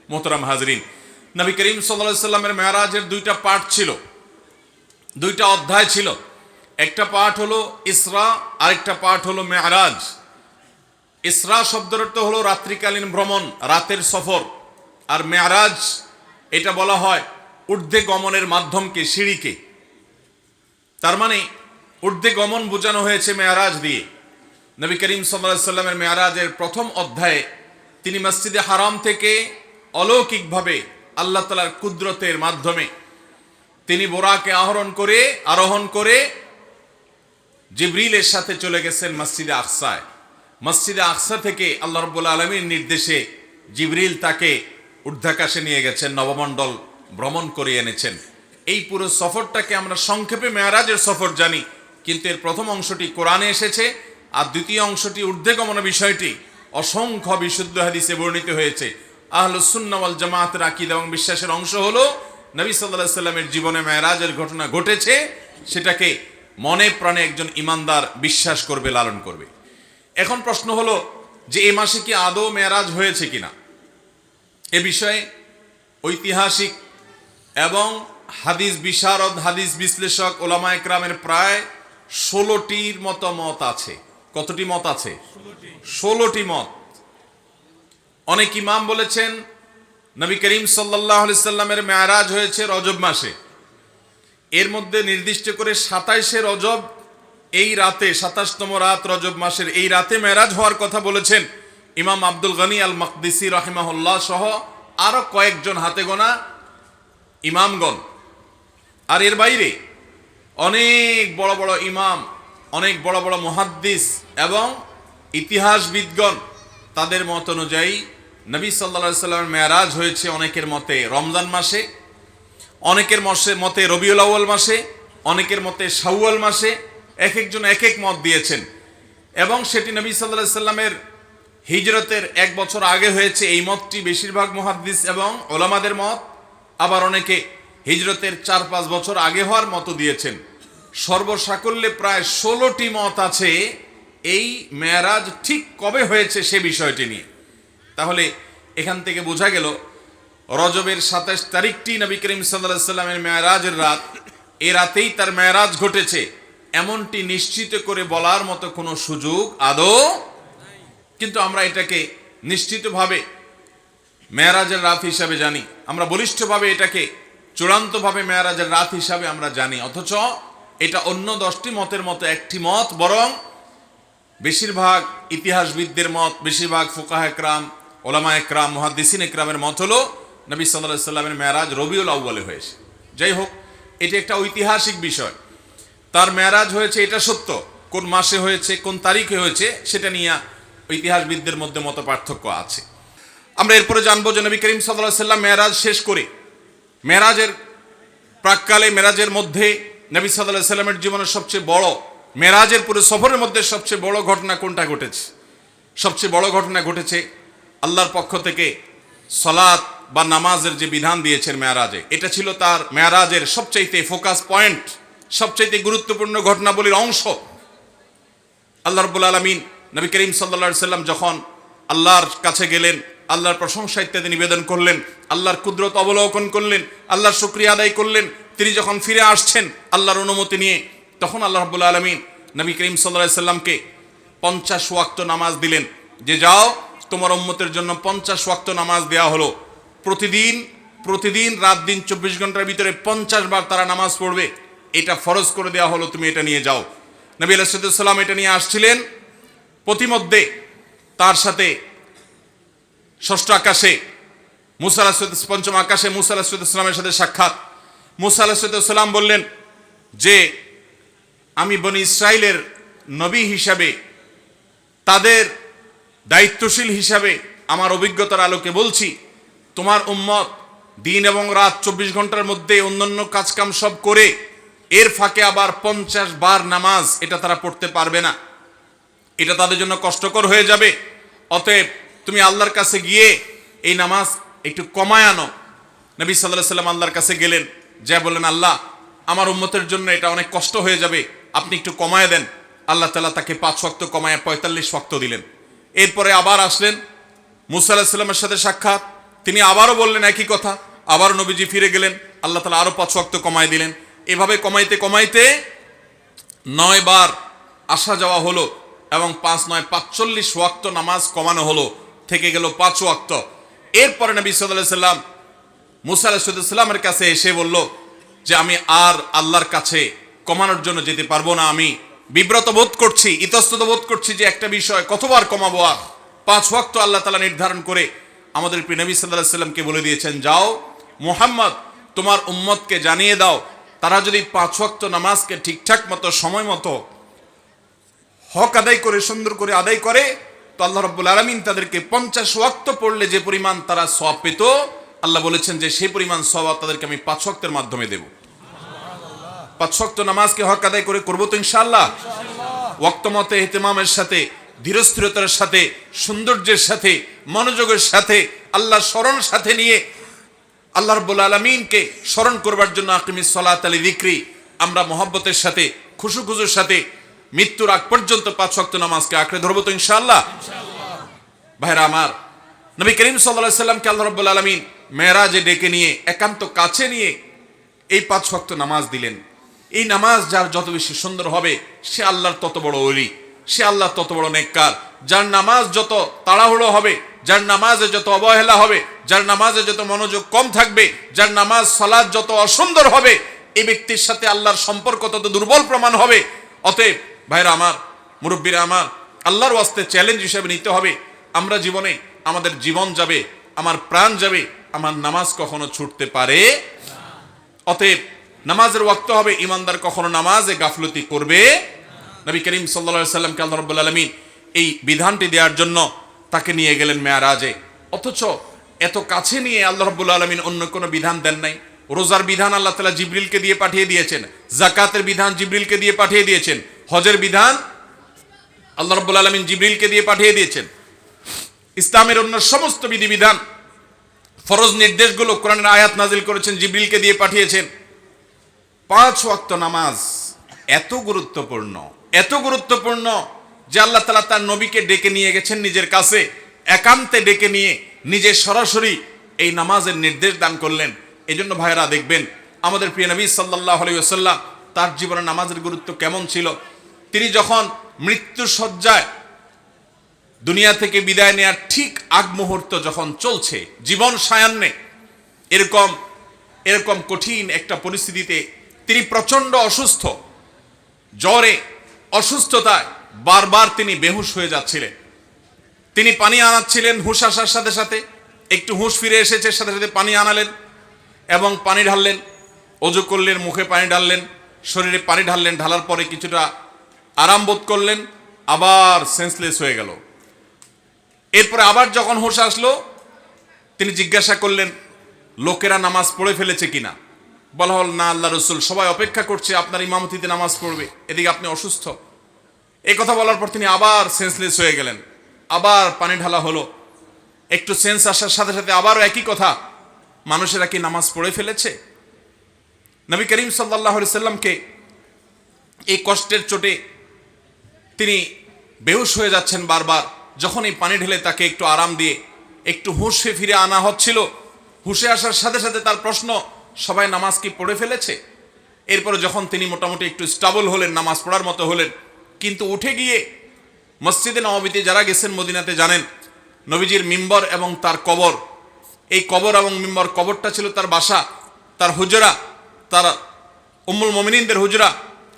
মোহতারাম হাজরিন, নবী করিম সাল্লাল্লাহু আলাইহি সাল্লামের মেরাজের দুইটা পার্ট ছিল, দুইটা অধ্যায় ছিল। একটা পার্ট হলো ইসরা, আরেকটা পার্ট হলো মেরাজ। ইসরা শব্দের অর্থ হলো রাত্রিকালীন ভ্রমণ, রাতের সফর। আর মেরাজ এটা বলা হয় ঊর্ধ্বে গমনের মাধ্যমকে, সিঁড়িকে। তার মানে ঊর্ধ্বে গমন বোঝানো হয়েছে মেরাজ দিয়ে। নবী করিম সাল্লাল্লাহু আলাইহি সাল্লামের মেরাজের প্রথম অধ্যায়ে তিনি মসজিদে হারাম থেকে অলৌকিকভাবে আল্লাহ তাআলার কুদরতের মাধ্যমে তিনি বোরাকে আরোহণ করে জিবরিলের সাথে চলে গেছেন মসজিদে আকসায়। মসজিদে আকসা থেকে আল্লাহ রাব্বুল আলামিনের নির্দেশে জিবরিল তাকে ঊর্ধ্বাকাশে নিয়ে গেছেন, নবমণ্ডল ভ্রমণ করে এনেছেন। এই পুরো সফরটাকে আমরা সংক্ষেপে মেরাজের সফর জানি, কিন্তু এর প্রথম অংশটি কোরআনে এসেছে, আর দ্বিতীয় অংশটি ঊর্ধ্বে গমন বিষয়টি অসংখ্য বিশুদ্ধ হাদিসে বর্ণিত হয়েছে। আহলুস সুন্নাহ ওয়াল জামাতের আকীদা এবং বিশ্বাসের অংশ হলো নবী সাল্লাল্লাহু আলাইহি সাল্লামের জীবনে মেরাজের ঘটনা ঘটেছে, সেটাকে মনে প্রাণে একজন ঈমানদার বিশ্বাস করবে, লালন করবে। এখন প্রশ্ন হলো যে এই মাসে কি আদৌ মেরাজ হয়েছে কিনা। এ বিষয়ে ঐতিহাসিক এবং হাদিস বিশারদ, হাদিস বিশ্লেষক, ওলামায়ে কেরামের প্রায় 16টির মতো মত আছে। কতটি মত আছে? 16টি মত। অনেক ইমাম বলেছেন নবী করিম সাল্লাল্লাহু আলাইহি সাল্লামের মেরাজ হয়েছে রজব মাসে। এর মধ্যে নির্দিষ্ট করে 27শে রজব, এই রাতে 27তম রাত রজব মাসের এই রাতে মেরাজ হওয়ার কথা বলেছেন ইমাম আব্দুল গনি আল মাকদিসি রাহিমাহুল্লাহ সহ আরো কয়েকজন হাতে গোনা ইমামগণ। আর এর বাইরে অনেক বড় বড় ইমাম, অনেক বড় বড় মুহাদ্দিস এবং ইতিহাসবিদগণ, তাদের মত অনুযায়ী নবী সাল্লাল্লাহু আলাইহি সাল্লামের মেরাজ হয়েছে অনেকের মতে রমজান মাসে, অনেকের মতে রবিউল আউয়াল মাসে, অনেকের মতে শাওয়াল মাসে। এক একজন এক এক মত দিয়েছেন এবং সেটি নবী সাল্লাল্লাহু আলাইহি সাল্লামের হিজরতের 1 বছর আগে হয়েছে, এই মতটি বেশিরভাগ মুহাদ্দিস এবং ওলামাদের মত। আবার অনেকে হিজরতের 4-5 বছর আগে হওয়ার মতো দিয়েছেন। সর্বসাকল্যে প্রায় 16টি মত আছে এই মেরাজ ঠিক কবে হয়েছে সে বিষয়টি নিয়ে। তাহলে এখান থেকে বোঝা গেল রজবের 27 তারিখটি নবী করিম সাল্লাল্লাহু আলাইহি সাল্লামের মেরাজের রাত। এই রাতেই তার মেরাজ ঘটেছে এমনটি নিশ্চিত করে বলার মতো কোনো সুযোগ আদৌ, কিন্তু আমরা এটাকে নিশ্চিতভাবে মেরাজের রাত হিসাবে জানি, আমরা বলিষ্ঠভাবে এটাকে চূড়ান্তভাবে মেরাজের রাত হিসাবে আমরা জানি। অথচ এটা অন্য 10টি মতের মতো একটি মত, বরং বেশিরভাগ ইতিহাসবিদদের মত, বেশিরভাগ ফুকাহে কেরাম, ওলামায়ে কেরাম, মুহাদ্দিসিনে কেরামের মত হলো নবী সাল্লাল্লাহু আলাইহি সাল্লামের মেরাজ রবিউল আউয়ালে হয়েছে। যাই হোক, এটি একটা ঐতিহাসিক বিষয়। তার মেরাজ হয়েছে এটা সত্য, কোন মাসে হয়েছে, কোন তারিখে হয়েছে, সেটা নিয়ে ইতিহাসবিদদের মধ্যে মত পার্থক্য আছে। আমরা এরপরে জানবো যে নবী করিম সাল্লাল্লাহু আলাইহি সাল্লাম মেরাজ শেষ করে মেরাজের প্রাককালে, মেরাজের মধ্যে নবী সাল্লাল্লাহু আলাইহি সাল্লামের জীবনের সবচেয়ে বড়, মেরাজের পুরো সফরের মধ্যে সবচেয়ে বড় ঘটনা কোনটা ঘটেছে? সবচেয়ে বড় ঘটনা ঘটেছে আল্লাহর পক্ষ থেকে সালাত বা নামাজের যে বিধান দিয়েছেন মেরাজে। এটা ছিল তার মেরাজের সবচাইতে ফোকাস পয়েন্ট, সবচাইতে গুরুত্বপূর্ণ ঘটনাবলীর অংশ। আল্লাহ রাব্বুল আলামিন নবী করিম সাল্লাল্লাহু আলাইহি সাল্লাম যখন আল্লাহর কাছে গেলেন, আল্লাহর প্রশংসা ইত্যাদি নিবেদন করলেন, আল্লাহর কুদরত অবলোকন করলেন, আল্লাহর শুকরিয়া আদায় করলেন, তিনি যখন ফিরে আসছেন আল্লাহর অনুমতি নিয়ে, তখন আল্লাহ রাব্বুল আলামিন নবী করিম সাল্লাল্লাহু আলাইহি সাল্লামকে 50 ওয়াক্ত নামাজ দিলেন, যে যাও তোমার উম্মতের জন্য 50 ওয়াক্ত নামাজ দেওয়া হলো। প্রতিদিন রাত দিন 24 ঘন্টার ভিতরে 50 বার তারা নামাজ পড়বে, এটা ফরজ করে দেওয়া হলো, তুমি এটা নিয়ে যাও। নবী আলাইহিস সালাম এটা নিয়ে আসছিলেন। প্রতিমধ্যে তার সাথে ষষ্ঠ আকাশে মুসা আলাইহিস, পঞ্চম আকাশে মুসা আলাইহিস সালামের সাথে সাক্ষাৎ। মুসা আলাইহিস সালাম বললেন যে আমি বনি ইসরাইলের নবী হিসাবে, তাদের দায়িত্বশীল হিসাবে আমার অভিজ্ঞতার আলোকে বলছি, তোমার উম্মত দিন এবং রাত 24 ঘন্টার মধ্যে অন্যান্য কাজকাম সব করে এর ফাঁকে আবার 50 বার নামাজ এটা তারা পড়তে পারবে না, এটা তাদের জন্য কষ্টকর হয়ে যাবে। অতএব তুমি আল্লাহর কাছে গিয়ে এই নামাজ একটু কমায় আনো। নবী সাল্লাল্লাহু আলাইহি সাল্লাম আল্লাহর কাছে গেলেন, যা বললেন, আল্লাহ আমার উম্মতের জন্য এটা অনেক কষ্ট হয়ে যাবে, আপনি একটু কমায় দেন। আল্লাহ তাআলা তাকে 5 ওয়াক্ত কমায় 45 ওয়াক্ত দিলেন। এরপরে আবার আসলেন, মুসা আলাইহিস সালামের সাথে সাক্ষাৎ, তিনি আবারও বললেন একই কথা, আবার নবীজি ফিরে গেলেন, আল্লাহ তাআলা আরো 5 ওয়াক্ত কমায় দিলেন। এভাবে কমাইতে কমাইতে 9 বার আসা যাওয়া হলো এবং 5 9 45 ওয়াক্ত নামাজ কমানো হলো, থেকে গেল 5 ওয়াক্ত। এরপরে নবী সাল্লাল্লাহু আলাইহি সাল্লাম মুসা আলাইহিস সালামের কাছে এসে বলল যে আমি আর আল্লাহর কাছে কমানোর জন্য যেতে পারবো না, আমি বিব্রত বোধ করছি, ইতস্তত বোধ করছি যে একটা বিষয় কতবার কমাবো। আর 5 ওয়াক্ত আল্লাহ তাআলা নির্ধারণ করে আমাদের প্রিয় নবী সাল্লাল্লাহু আলাইহি সাল্লামকে বলে দিয়েছেন, যাও মুহাম্মদ তোমার উম্মতকে জানিয়ে দাও, তারা যদি 5 ওয়াক্ত নামাজকে ঠিকঠাক মতো সময় মতো হক আদায় করে সুন্দর করে আদায় করে, তো আল্লাহ রাব্বুল আলামিন তাদেরকে 50 ওয়াক্ত পড়লে যে পরিমাণ তারা সওয়াব পেত, আল্লাহ বলেছেন যে সেই পরিমাণ সওয়াব তাদেরকে আমি 5 ওয়াক্তের মাধ্যমে দেব। 5 ওয়াক্ত নামাজকে হক আদায় করে করবো তো ইনশাআল্লাহ। ওয়াক্ত মতে ইহতিমামের সাথে, ধীরস্থিরতার সাথে, সৌন্দর্যের সাথে, মনোযোগের সাথে, আল্লাহর স্মরণ সাথে নিয়ে আল্লাহ রাব্বুল আলামিনকে স্মরণ করবার জন্য আকিমিস সালাতা লিযিকরি, আমরা মহব্বতের সাথে, খুশুখুজুর সাথে মৃত্যুর আগ পর্যন্ত 5 ওয়াক্ত নামাজকে আঁকড়ে ধরবো তো ইনশাআল্লাহ। ভাইরা আমার, নবী করিম সাল্লাল্লাহু আলাইহি সাল্লামকে আল্লাহ রাব্বুল আলামিন মেরাজে ডেকে নিয়ে একান্ত কাছে নিয়ে এই 5 ওয়াক্ত নামাজ দিলেন। এই নামাজ যার যত বেশি সুন্দর হবে, সে আল্লাহর তত বড় ওলি, সে আল্লাহর তত বড় নেককার। যার নামাজ যত তাড়াহুড়ো হবে, যার নামাজে যত অবহেলা হবে, যার নামাজে যত মনোযোগ কম থাকবে, যার নামাজ সালাত যত অসুন্দর হবে, এই ব্যক্তির সাথে আল্লাহর সম্পর্ক তত দুর্বল প্রমাণ হবে। অতএব ভাইরা আমার, মুরব্বীরা আমার, আল্লাহর ওয়াস্তে চ্যালেঞ্জ হিসেবে নিতে হবে, আমরা জীবনে আমাদের জীবন যাবে, আমার প্রাণ যাবে, আমার নামাজ কখনো ছুটতে পারে। অতএব নামাজের ওয়াক্ত হবে, ইমানদার কখনো নামাজে গাফলতি করবে। নবী করিম সাল্লাল্লাহু আলাইহি সাল্লামকে আল্লাহ রাব্বুল আলামিন এই বিধানটি দেওয়ার জন্য তাকে নিয়ে গেলেন মেরাজে। অথচ এত কাছে নিয়ে আল্লাহ রাব্বুল আলামিন অন্য কোনো বিধান দেন নাই। রোজার বিধান আল্লাহ তাআলা জিবরিলকে দিয়ে পাঠিয়ে দিয়েছেন, যাকাতের বিধান জিবরিলকে দিয়ে পাঠিয়ে দিয়েছেন, হজের বিধান আল্লাহ রাব্বুল আলামিন জিবরিলকে দিয়ে পাঠিয়ে দিয়েছেন। ইসলামের অন্য সমস্ত বিধিবিধান, ফরজ নির্দেশগুলো কোরআনের আয়াত নাজিল করেছেন, জিবরিলকে দিয়ে পাঠিয়েছেন। 5 ওয়াক্ত নামাজ এত গুরুত্বপূর্ণ, এত গুরুত্বপূর্ণ যে আল্লাহ তাআলা তার নবীকে ডেকে নিয়ে গেছেন নিজের কাছে, একান্তে ডেকে নিয়ে নিজে সরাসরি এই নামাজের নির্দেশ দান করলেন। এই জন্য ভাইয়েরা দেখবেন আমাদের প্রিয় নবী সাল্লাল্লাহু আলাইহি ওয়াসাল্লাম তার জীবনে নামাজের গুরুত্ব কেমন ছিল। তিনি যখন মৃত্যু শয্যায় দুনিয়া থেকে বিদায় নেওয়ার ঠিক আগ মুহূর্ত যখন চলছে, জীবন সায়ান্নে, এরকম কঠিন একটা পরিস্থিতিতে তিনি প্রচন্ড অসুস্থ, জ্বরে, অসুস্থতায় বারবার তিনি বেহুশ হয়ে যাচ্ছিলেন। তিনি পানি আনাচ্ছিলেন, হুঁশ আসার সাথে সাথে একটু হুঁশ ফিরে এসেছে, সাথে সাথে পানি আনালেন এবং পানি ঢাললেন, ওযু করলেন, মুখে পানি ঢাললেন, শরীরে পানি ঢাললেন, ঢালার পরে কিছুটা আরাম বোধ করলেন, আবার সেন্সলেস হয়ে গেল। এরপরে আবার যখন হুঁশ আসলো, তিনি জিজ্ঞাসা করলেন লোকেরা নামাজ পড়ে ফেলেছে কিনা। বলা হল না আল্লাহ রসুল, সবাই অপেক্ষা করছে আপনার ইমামতিতে নামাজ পড়বে, এদিকে আপনি অসুস্থ। এই কথা বলার পর তিনি আবার সেন্সলেস হয়ে গেলেন, আবার পানি ঢালা হলো, একটু সেন্স আসার সাথে সাথে আবারও একই কথা, মানুষেরা কি নামাজ পড়ে ফেলেছে। নবী করিম সাল্লাল্লাহু আলাইহি সাল্লামকে এই কষ্টের চোটে তিনি বেহুশ হয়ে যাচ্ছেন বারবার। যখন এই পানি ঢেলে তাকে একটু আরাম দিয়ে একটু হুঁশে ফিরে আনা হচ্ছিল, হুঁশে আসার সাথে সাথে তার প্রশ্ন, সবাই নামাজ কি পড়ে ফেলেছে। এরপরে যখন তিনি মোটামুটি একটু স্টেবল হলেন, নামাজ পড়ার মতো হলেন, কিন্তু উঠে গিয়ে মসজিদে নববীতে যারা গেছেন মদিনাতে জানেন নবীজির মিম্বর এবং তার কবর, এই কবর এবং মিম্বর, কবরটা ছিল তার বাসা, তার হুজরা, তার উম্মুল মুমিনিনদের হুজরা,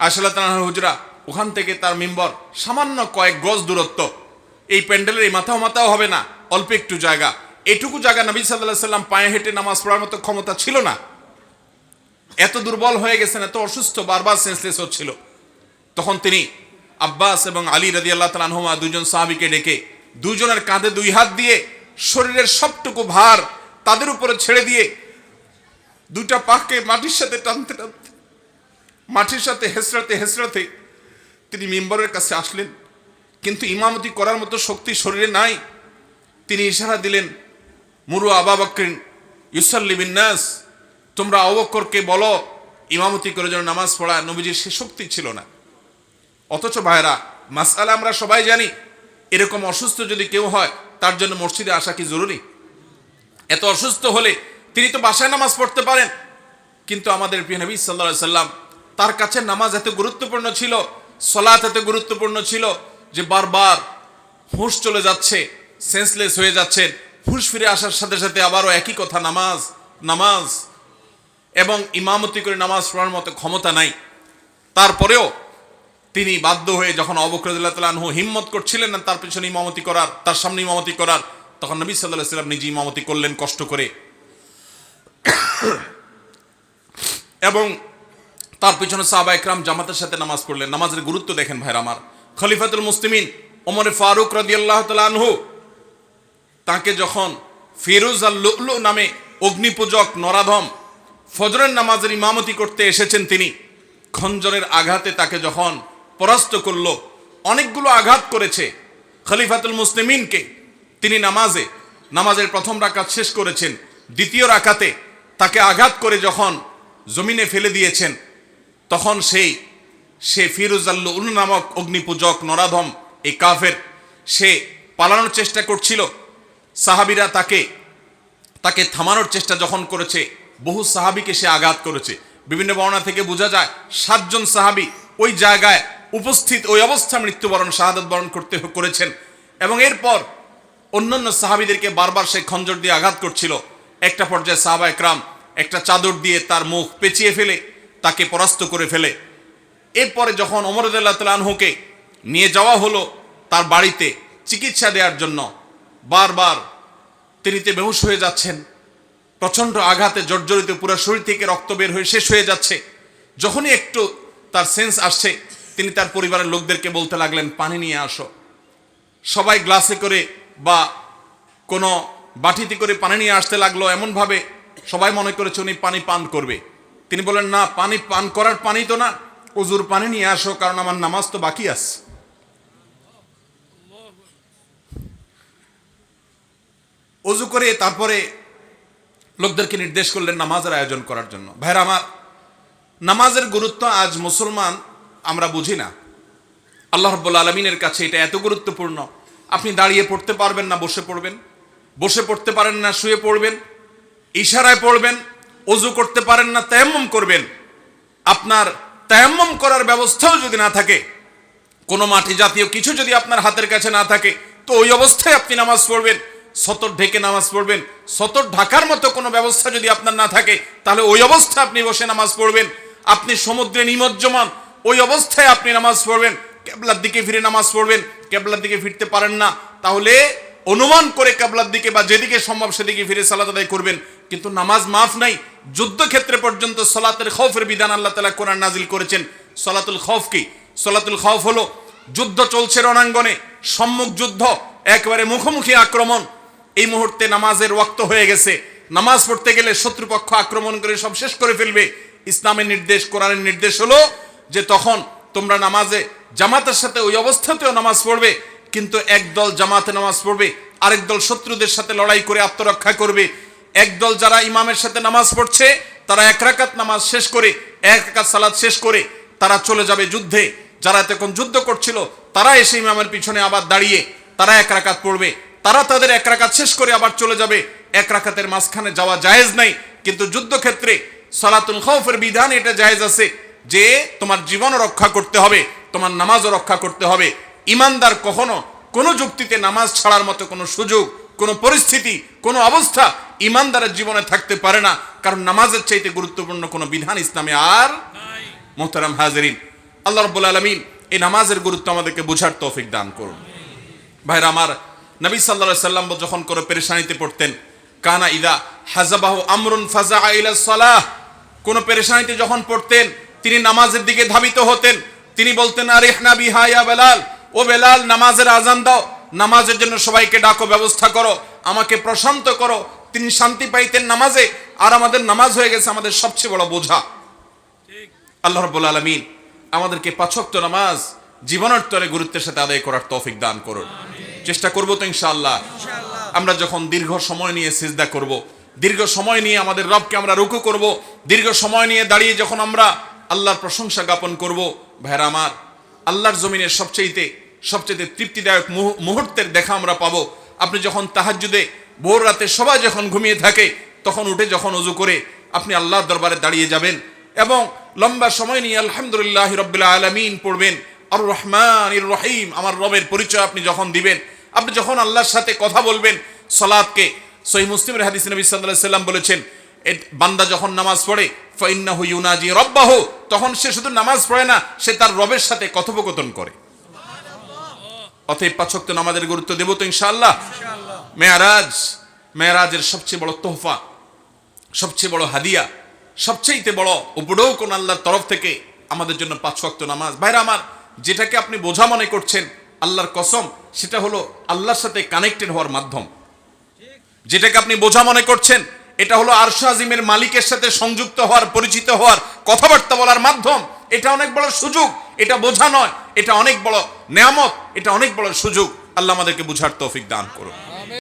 আয়েশা রাদিয়াল্লাহু আনহার হুজরা, ওখান থেকে তার মিম্বর সামান্য কয়েক গজ দূরত্ব। এই প্যান্ডেলের এই মাথাও হবে না, অল্প একটু জায়গা। এটুকু জায়গা নবী সাল্লাল্লাহু আলাইহি সাল্লাম পায়ে হেঁটে নামাজ পড়ার মতো ক্ষমতা ছিল না। এত দুর্বল হয়ে গেছেন, এত অসুস্থ, বারবার সেন্সলেস হচ্ছিল। তখন তিনি আব্বাস এবং আলী রাদিয়াল্লাহু তাআলা আনহুমা, দুজন সাহাবীকে ডেকে দুজনের কাঁধে 2 হাত দিয়ে শরীরের সবটুকু ভার তাদের উপরে ছেড়ে দিয়ে 2টা পাকে মাটির সাথে টানতে টানতে, মাটির সাথে হেসরাতে হেসরাতে তিনি মিম্বরের কাছে আসলেন। কিন্তু ইমামতি করার মতো শক্তি শরীরে নাই। তিনি ইশারা দিলেন, মুরু আবু বকরিন ইউসাল্লি বিন নাস, তোমরা আবু বকরকে বলো ইমামতি করে যেন নামাজ পড়ায়। নবীজির সে শক্তি ছিল না। অথচ ভাইরা, মাসআলা আমরা সবাই জানি, এরকম অসুস্থ যদি কেউ হয় তার জন্য মসজিদে আসা কি জরুরি? এত অসুস্থ হলে তিনি তো বাসায় নামাজ পড়তে পারেন, কিন্তু আমাদের প্রিয় নবী সাল্লাল্লাহু আলাইহি সাল্লাম, তার কাছে নামাজ এত গুরুত্বপূর্ণ ছিল, সালাত এত গুরুত্বপূর্ণ ছিল যে বারবার হুঁশ চলে যাচ্ছে, সেন্সলেস হয়ে যাচ্ছেন, হুঁশ ফিরে আসার সাথে সাথে আবারও একই কথা, নামাজ নামাজ, এবং ইমামতি করে নামাজ পড়ার মতো ক্ষমতা নাই। তারপরেও তিনি বাধ্য হয়ে যখন আবু বকর রাদিয়াল্লাহু তাআলা আনহু হিম্মত করছিলেন না তার পিছনে ইমামতি করার, তার সামনে ইমামতি করার, তখন নবী সাল্লাল্লাহু আলাইহি সাল্লাম নিজে ইমামতি করলেন কষ্ট করে। এবং তার পিছনে সাহাবা ইকরাম জামাতের সাথে নামাজ পড়লেন। নামাজের গুরুত্ব দেখেন ভাইরা আমার। খলিফাতুল মুসলিমিন ওমর ফারুক রাদিয়াল্লাহু তাআলা আনহু, তাকে যখন ফিরোজ আল লুলু নামে অগ্নিপূজক নরাধম ফজরের নামাজের ইমামতি করতে এসেছেন, তিনি খঞ্জরের আঘাতে তাকে যখন পরাস্ত করলো, অনেকগুলো আঘাত করেছে খলিফাতুল মুসলিমিনকে, তিনি নামাজের প্রথম রাকাত শেষ করেছেন, দ্বিতীয় রাকাতে তাকে আঘাত করে যখন জমিনে ফেলে দিয়েছেন, তখন সে ফিরোজ আল লুলু নামক অগ্নিপূজক নরাধম এই কাফের, সে পালানোর চেষ্টা করছিল। সাহাবীরা তাকে থামানোর চেষ্টা যখন করেছে, বহু সাহাবীকে সে আঘাত করেছে। বিভিন্ন বর্ণনা থেকে বোঝা যায় 7 জন সাহাবী ওই জায়গায় উপস্থিত, ওই অবস্থা মৃত্যুবরণ শাহাদাত বরণ করেছেন। এবং এরপর অন্যান্য সাহাবীদেরকে বারবার সে খঞ্জর দিয়ে আঘাত করছিল। একটা পর্যায়ে সাহাবা একরাম একটা চাদর দিয়ে তার মুখ পেঁচিয়ে ফেলে তাকে পরাস্ত করে ফেলে। এরপরে যখন ওমর রাদিয়াল্লাহু তাআলা আনহুকে নিয়ে যাওয়া হলো তার বাড়িতে চিকিৎসা দেওয়ার জন্য, বারবার তিনি বেহুশ হয়ে যাচ্ছেন, প্রচন্ড আঘাতে জর্জরিত, পুরো শরীর থেকে রক্ত বের হয়ে শেষ হয়ে যাচ্ছে। যখনই একটু তার সেন্স আসছে, তিনি তার পরিবারের লোকদেরকে বলতে লাগলেন, পানি নিয়ে আসো। সবাই গ্লাসে করে বা কোনো বাটিতে করে পানি নিয়ে আসতে লাগলো, এমনভাবে সবাই মনে করেছে উনি পানি পান করবে। তিনি বলেন, না, পানি পান করার পানি তো না, ওযুর পানি নিয়ে আসো, কারণ আমার নামাজ তো বাকি আছে। ওযু করে তারপরে লোকদেরকে নির্দেশ করলেন নামাজের আয়োজন করার জন্য। ভাইরা আমার, নামাজের গুরুত্ব আজ মুসলমান আমরা বুঝি না। আল্লাহ রাব্বুল আলামিনের কাছে এটা এত গুরুত্বপূর্ণ। আপনি দাঁড়িয়ে পড়তে পারবেন না, বসে পড়বেন, বসে পড়তে পারেন না, শুয়ে পড়বেন, ইশারায় পড়বেন, ওযু করতে পারেন না, তায়াম্মুম করবেন। আপনার তায়াম্মুম করার ব্যবস্থাও যদি না থাকে, কোনো মাটি জাতীয় কিছু যদি আপনার হাতের কাছে না থাকে, তো ওই অবস্থায় আপনি নামাজ পড়বেন, সতর ঢেকে নামাজ পড়বেন। সতর ঢাকার মতো কোনো ব্যবস্থা যদি আপনার না থাকে, তাহলে ওই অবস্থায় আপনি বসে নামাজ পড়বেন। আপনি সমুদ্রে নিমজ্জমান, ওই অবস্থায় আপনি নামাজ পড়বেন, কিবলার দিকে ফিরে নামাজ পড়বেন। কিবলার দিকে ফিরতে পারেন না, তাহলে অনুমান করে কিবলার দিকে বা যেদিকে সম্ভব সেদিকে ফিরে সালাত আদায় করবেন। কিন্তু নামাজ মাফ নাই। যুদ্ধক্ষেত্রে পর্যন্ত সালাতের খৌফের বিধান আল্লাহ তাআলা কোরআন নাজিল করেছেন। সালাতুল খৌফ কি? সালাতুল খৌফ হলো যুদ্ধ চলছে রণাঙ্গনে, সম্মুখ যুদ্ধ, একেবারে মুখোমুখি আক্রমণ। এই মুহূর্তে নামাজের ওয়াক্ত হয়ে গেছে, নামাজ পড়তে গেলে শত্রুপক্ষ আক্রমণ করে সব শেষ করে ফেলবে। ইসলামের নির্দেশ, কোরআনের নির্দেশ হলো যে তখন তোমরা নামাজে জামাতের সাথে ওই অবস্থাতেও নামাজ পড়বে, কিন্তু একদল জামাতে নামাজ পড়বে, আরেক দল শত্রুদের সাথে লড়াই করে আত্মরক্ষা করবে। একদল যারা ইমামের সাথে নামাজ পড়ছে, তারা 1 রাকাত নামাজ শেষ করে, 1 রাকাত সালাত শেষ করে তারা চলে যাবে যুদ্ধে। যারা এতক্ষণ যুদ্ধ করছিল, তারা এসে ইমামের পিছনে আবার দাঁড়িয়ে তারা 1 রাকাত পড়বে। তারা তাদের 1 রাকাত শেষ করে আবার চলে যাবে। 1 রাকাতের মাঝখানে যাওয়া জায়েজ নাই, কিন্তু যুদ্ধক্ষেত্রে সালাতুল খৌফের বিধান এটা জায়েজ আছে যে তোমার জীবন রক্ষা করতে হবে, তোমার নামাজও রক্ষা করতে হবে। ইমানদার কখনো কোনো যুক্তিতে নামাজ ছাড়ার মতো কোনো সুযোগ, কোনো পরিস্থিতি, কোনো অবস্থা ইমানদারের জীবনে থাকতে পারে না, কারণ নামাজের চাইতে গুরুত্বপূর্ণ কোনো বিধান ইসলামে আর নাই। মুহতারাম হাজিরিন, আল্লাহ রাব্বুল আলামিন এই নামাজের গুরুত্ব আমাদেরকে বোঝার তৌফিক দান করুন। ভাইরা আমার, নবী সাল্লাল্লাহু আলাইহি সাল্লাম যখন কোনো পেরেশানিতে পড়তেন, কানা ইদা হাযাবাহু আমরুন ফাযাআ ইলা সালাহ, কোনো পেরেশানিতে যখন পড়তেন তিনি নামাজের দিকে ধাবিত হতেন। তিনি বলতেন, আরিহনা বিহা ইয়া বেলাল, ও বেলাল, নামাজের আজান দাও, নামাজের জন্য সবাইকে ডাকো, ব্যবস্থা করো, আমাকে প্রশান্ত করো। তিনি শান্তি পাইতেন নামাজে, আর আমাদের নামাজ হয়ে গেছে আমাদের সবচেয়ে বড় বোঝা। আল্লাহ রাব্বুল আলামিন আমাদেরকে 5 ওয়াক্ত নামাজ জীবনের তরে গুরুত্বের সাথে আদায় করার তৌফিক দান করুন। চেষ্টা করবো তো ইনশাআল্লাহ। আমরা যখন দীর্ঘ সময় নিয়ে সিজদা করব, দীর্ঘ সময় নিয়ে আমাদের রবকে আমরা রুকু করব, দীর্ঘ সময় নিয়ে দাঁড়িয়ে যখন আমরা আল্লাহর প্রশংসা জ্ঞাপন করব, ভাইরা আমার, আল্লাহর জমিনের সবচেয়ে তৃপ্তিদায়ক মুহূর্তের দেখা আমরা পাবো। আপনি যখন তাহাজ্জুদে ভোর রাতে সবাই যখন ঘুমিয়ে থাকে তখন উঠে যখন ওযু করে আপনি আল্লাহর দরবারে দাঁড়িয়ে যাবেন এবং লম্বা সময় নিয়ে আলহামদুলিল্লাহি রাব্বিল আলামিন পড়বেন, আর রহমানির রহিম আমার রবের পরিচয় আপনি যখন দিবেন, আপনি যখন আল্লাহর সাথে কথা বলবেন। সালাতকে সহিহ মুসলিমের হাদিস নবী সাল্লাল্লাহু আলাইহি সাল্লাম বলেছেন, বান্দা যখন নামাজ পড়ে ফাইন্নাহু ইউনাজি রাব্বাহু, তখন সে শুধু নামাজ পড়ে না, সে তার রবের সাথে কথোপকথন করে। অতএব ৫ ওয়াক্ত নামাজের গুরুত্ব দেব তো ইনশাআল্লাহ। মেরাজের সবচেয়ে বড় তোহফা, সবচেয়ে বড় হাদিয়া, সবচেয়ে বড় উপঢৌকন আল্লাহর তরফ থেকে আমাদের জন্য ৫ ওয়াক্ত নামাজ। ভাইরা আমার, যেটাকে আপনি বোঝা মনে করছেন, আল্লাহর কসম সেটা হলো আল্লাহর সাথে কানেক্টেড হওয়ার মাধ্যম। যেটাকে আপনি বোঝা মনে করছেন, এটা হলো আরশ আজিমের মালিকের সাথে সংযুক্ত হওয়ার, পরিচিত হওয়ার, কথাবার্তা বলার মাধ্যম। এটা অনেক বড় সুযোগ, এটা বোঝা নয়, এটা অনেক বড় নেয়ামত, এটা অনেক বড় সুযোগ। আল্লাহ আমাদেরকে বুঝার তৌফিক দান করুন।